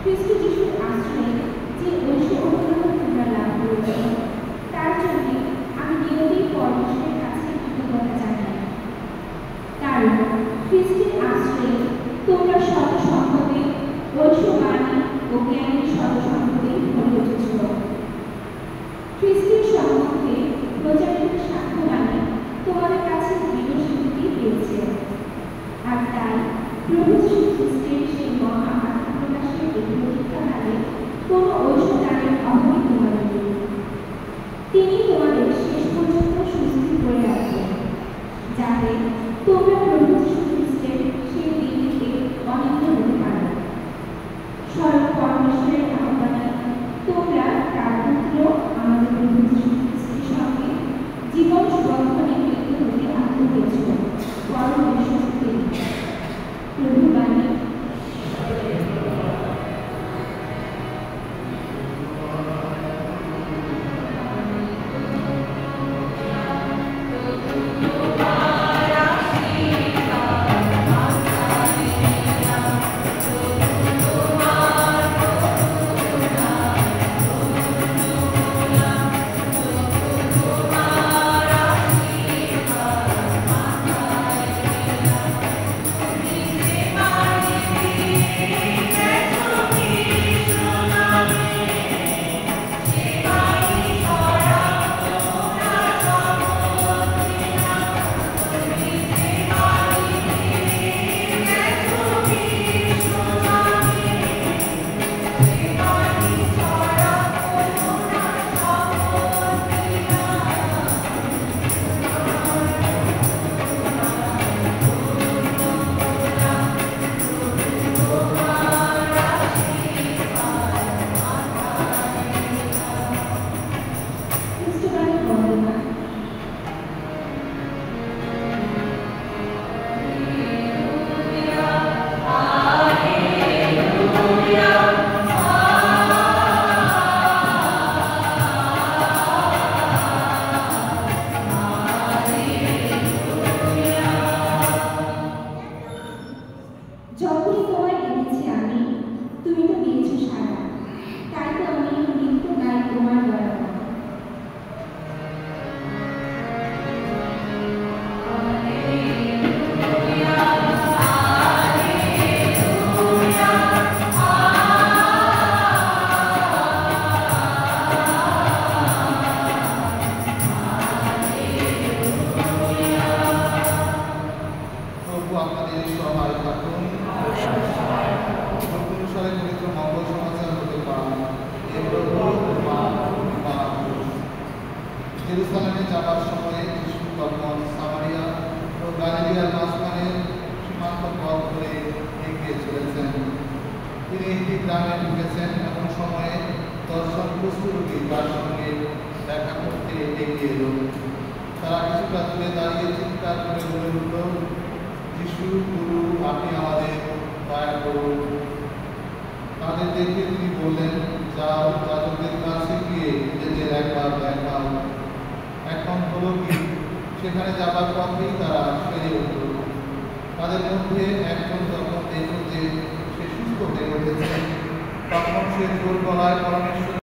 খ্রিস্ট যিশুর আশ্রয়ে যে ঐশ্ব অনুগ্রহ তোমরা লাভ করেছ, তার জন্য আমি বিনয়ী পরমেশ্বরের কাছে কৃতজ্ঞতা জানাই। কারণ খ্রিস্টের আশ্রয়ে তোমরা সর্বসম্পদে ঐশ্ববাণী ও জ্ঞানের সর্বসম্পদে ভরে উঠেছ। খ্রিস্টের সম্বন্ধে প্রচারিত সাক্ষ্যবাণী তোমাদের কাছে দৃঢ় স্বীকৃতি পেয়েছে, আর তাই প্রভু যীশু খ্রিস্টের সেই মহা আত্মপ্রকাশের এই প্রতীক্ষাকালে কোনো ঐশ্বদানের অভাবই তোমাদের নেই। তিনি তোমাদের শেষ পর্যন্ত সুস্থির করে রাখবেন, যাতে তোমরা প্রভু যীশু খ্রিস্টের সেই দিনটিকে অনিত্য হতে পারো। স্বয়ং পরমেশ্বরের আহ্বানে তোমরা তার পুত্র আমাদের প্রভু যীশু খ্রিস্টের সঙ্গে জীবন সুবন্ধনে মিলিত হতে আগ্রহ হয়েছ। পরম বিশ্বস্তে প্রভু বাণী। যখনই তোমায় এনেছি আমি, তুমি তো দিয়েছ সাড়া, তাই তো আমি নিত্য গাই তোমার দয়া। আপনাদের সবাই থাকুন অনুসারে পবিত্র মঙ্গল সমাচার হতে পারেন। জেরুসালেমে যাবার সময়ে যিশু তখন সামারিয়া ও গালিলিয়ার মাঝখানে সীমান্ত পথ ধরে এগিয়ে চলেছেন। তিনি একটি গ্রামে ঢুকেছেন। এমন সময়ে 10 জন কুষ্ঠরোগী তার সঙ্গে দেখা করতে এগিয়ে এলো। তারা কিছুটা দূরে দাঁড়িয়ে চিৎকার করে বলে উঠল, যিশু গুরু, আপনি আমাদের দয়া করুন। তাদের দেখে তিনি বললেন, যাও যাজকদের কাছে গিয়ে নিজেদের একবার দেখাও। এখন হলো কি, সেখানে যাবার পথেই তারা সেরে উঠল। তাদের মধ্যে একজন যখন দেখল যে সে সুস্থ হয়ে উঠেছে, তখন সে জোর গলায় পরমেশ্বর